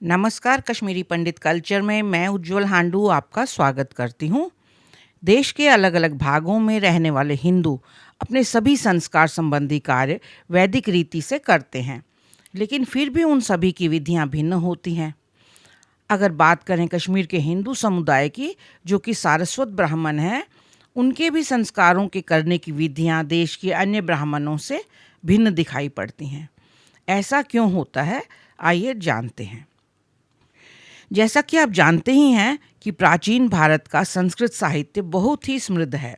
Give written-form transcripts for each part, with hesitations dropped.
नमस्कार, कश्मीरी पंडित कल्चर में मैं उज्जवल हांडू आपका स्वागत करती हूँ। देश के अलग अलग भागों में रहने वाले हिंदू अपने सभी संस्कार संबंधी कार्य वैदिक रीति से करते हैं, लेकिन फिर भी उन सभी की विधियाँ भिन्न होती हैं। अगर बात करें कश्मीर के हिंदू समुदाय की, जो कि सारस्वत ब्राह्मण हैं, उनके भी संस्कारों के करने की विधियाँ देश के अन्य ब्राह्मणों से भिन्न दिखाई पड़ती हैं। ऐसा क्यों होता है, आइए जानते हैं। जैसा कि आप जानते ही हैं कि प्राचीन भारत का संस्कृत साहित्य बहुत ही समृद्ध है।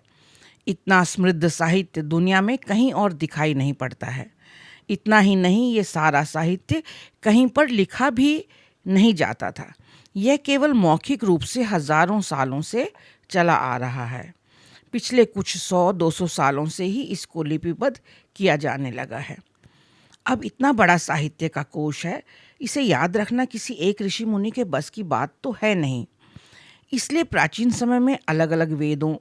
इतना समृद्ध साहित्य दुनिया में कहीं और दिखाई नहीं पड़ता है। इतना ही नहीं, ये सारा साहित्य कहीं पर लिखा भी नहीं जाता था। यह केवल मौखिक रूप से हजारों सालों से चला आ रहा है। पिछले कुछ 100-200 सालों से ही इसको लिपिबद्ध किया जाने लगा है। अब इतना बड़ा साहित्य का कोश है, इसे याद रखना किसी एक ऋषि मुनि के बस की बात तो है नहीं। इसलिए प्राचीन समय में अलग अलग वेदों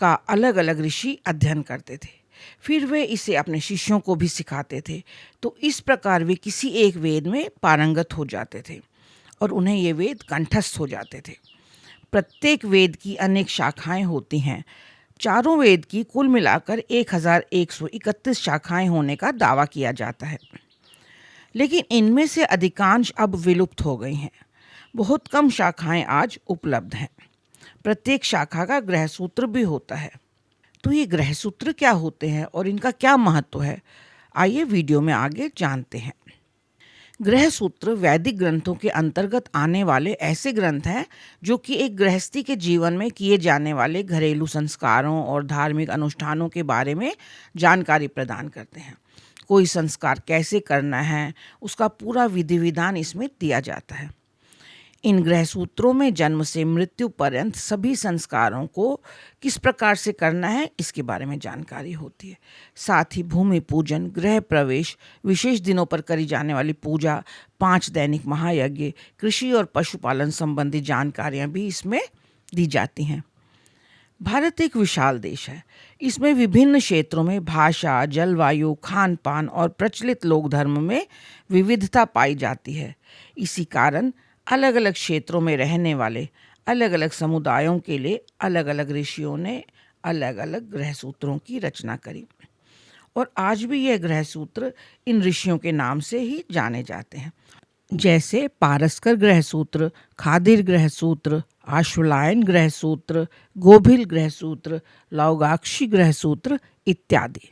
का अलग अलग ऋषि अध्ययन करते थे, फिर वे इसे अपने शिष्यों को भी सिखाते थे। तो इस प्रकार वे किसी एक वेद में पारंगत हो जाते थे और उन्हें ये वेद कंठस्थ हो जाते थे। प्रत्येक वेद की अनेक शाखाएं होती हैं। चारों वेद की कुल मिलाकर 1131 शाखाएं होने का दावा किया जाता है, लेकिन इनमें से अधिकांश अब विलुप्त हो गई हैं। बहुत कम शाखाएं आज उपलब्ध हैं। प्रत्येक शाखा का ग्रहसूत्र भी होता है। तो ये ग्रहसूत्र क्या होते हैं और इनका क्या महत्व है, आइए वीडियो में आगे जानते हैं। ग्रहसूत्र वैदिक ग्रंथों के अंतर्गत आने वाले ऐसे ग्रंथ हैं जो कि एक गृहस्थी के जीवन में किए जाने वाले घरेलू संस्कारों और धार्मिक अनुष्ठानों के बारे में जानकारी प्रदान करते हैं। कोई संस्कार कैसे करना है, उसका पूरा विधि विधान इसमें दिया जाता है। इन ग्रहसूत्रों में जन्म से मृत्यु पर्यंत सभी संस्कारों को किस प्रकार से करना है, इसके बारे में जानकारी होती है। साथ ही भूमि पूजन, गृह प्रवेश, विशेष दिनों पर करी जाने वाली पूजा, 5 दैनिक महायज्ञ, कृषि और पशुपालन संबंधी जानकारियां भी इसमें दी जाती हैं। भारत एक विशाल देश है। इसमें विभिन्न क्षेत्रों में भाषा, जलवायु, खान पान और प्रचलित लोक धर्म में विविधता पाई जाती है। इसी कारण अलग अलग क्षेत्रों में रहने वाले अलग अलग समुदायों के लिए अलग अलग ऋषियों ने अलग अलग ग्रहसूत्रों की रचना करी और आज भी यह ग्रहसूत्र इन ऋषियों के नाम से ही जाने जाते हैं, जैसे पारस्कर ग्रहसूत्र, खादिर ग्रहसूत्र, आश्वलायन ग्रहसूत्र, गोभिल ग्रहसूत्र, लौगाक्षी ग्रहसूत्र इत्यादि।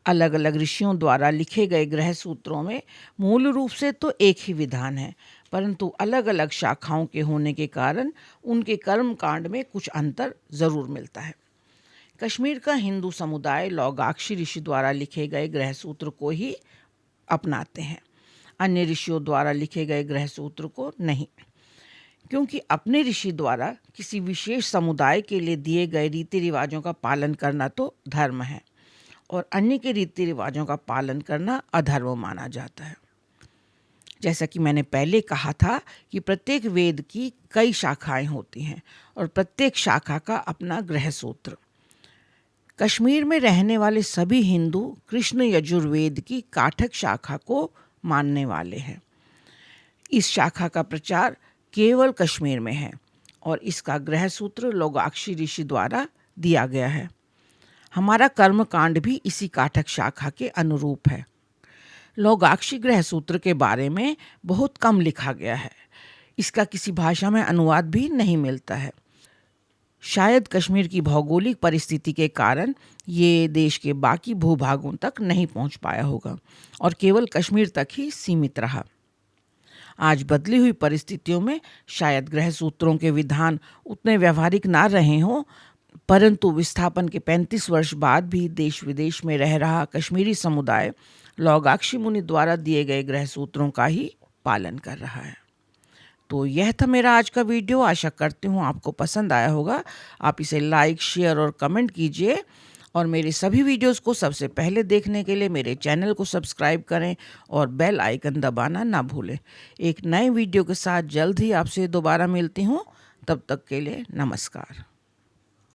अलग अलग ऋषियों द्वारा लिखे गए ग्रहसूत्रों में मूल रूप से तो एक ही विधान है, परंतु अलग अलग शाखाओं के होने के कारण उनके कर्म कांड में कुछ अंतर जरूर मिलता है। कश्मीर का हिंदू समुदाय लौगाक्षी ऋषि द्वारा लिखे गए ग्रहसूत्र को ही अपनाते हैं, अन्य ऋषियों द्वारा लिखे गए ग्रहसूत्र को नहीं, क्योंकि अपने ऋषि द्वारा किसी विशेष समुदाय के लिए दिए गए रीति रिवाजों का पालन करना तो धर्म है और अन्य के रीति रिवाजों का पालन करना अधर्म माना जाता है। जैसा कि मैंने पहले कहा था कि प्रत्येक वेद की कई शाखाएं होती हैं और प्रत्येक शाखा का अपना ग्रहसूत्र। कश्मीर में रहने वाले सभी हिंदू कृष्ण यजुर्वेद की काठक शाखा को मानने वाले हैं। इस शाखा का प्रचार केवल कश्मीर में है और इसका ग्रहसूत्र लौगाक्षी ऋषि द्वारा दिया गया है। हमारा कर्म कांड भी इसी काठक शाखा के अनुरूप है। लौगाक्षी ग्रहसूत्र के बारे में बहुत कम लिखा गया है। इसका किसी भाषा में अनुवाद भी नहीं मिलता है। शायद कश्मीर की भौगोलिक परिस्थिति के कारण ये देश के बाकी भूभागों तक नहीं पहुंच पाया होगा और केवल कश्मीर तक ही सीमित रहा। आज बदली हुई परिस्थितियों में शायद ग्रहसूत्रों के विधान उतने व्यवहारिक ना रहे हों, परंतु विस्थापन के 35 वर्ष बाद भी देश विदेश में रह रहा कश्मीरी समुदाय लौगाक्षी मुनि द्वारा दिए गए ग्रहसूत्रों का ही पालन कर रहा है। तो यह था मेरा आज का वीडियो। आशा करती हूँ आपको पसंद आया होगा। आप इसे लाइक, शेयर और कमेंट कीजिए और मेरे सभी वीडियोस को सबसे पहले देखने के लिए मेरे चैनल को सब्सक्राइब करें और बेल आइकन दबाना ना भूलें। एक नए वीडियो के साथ जल्द ही आपसे दोबारा मिलती हूँ। तब तक के लिए नमस्कार।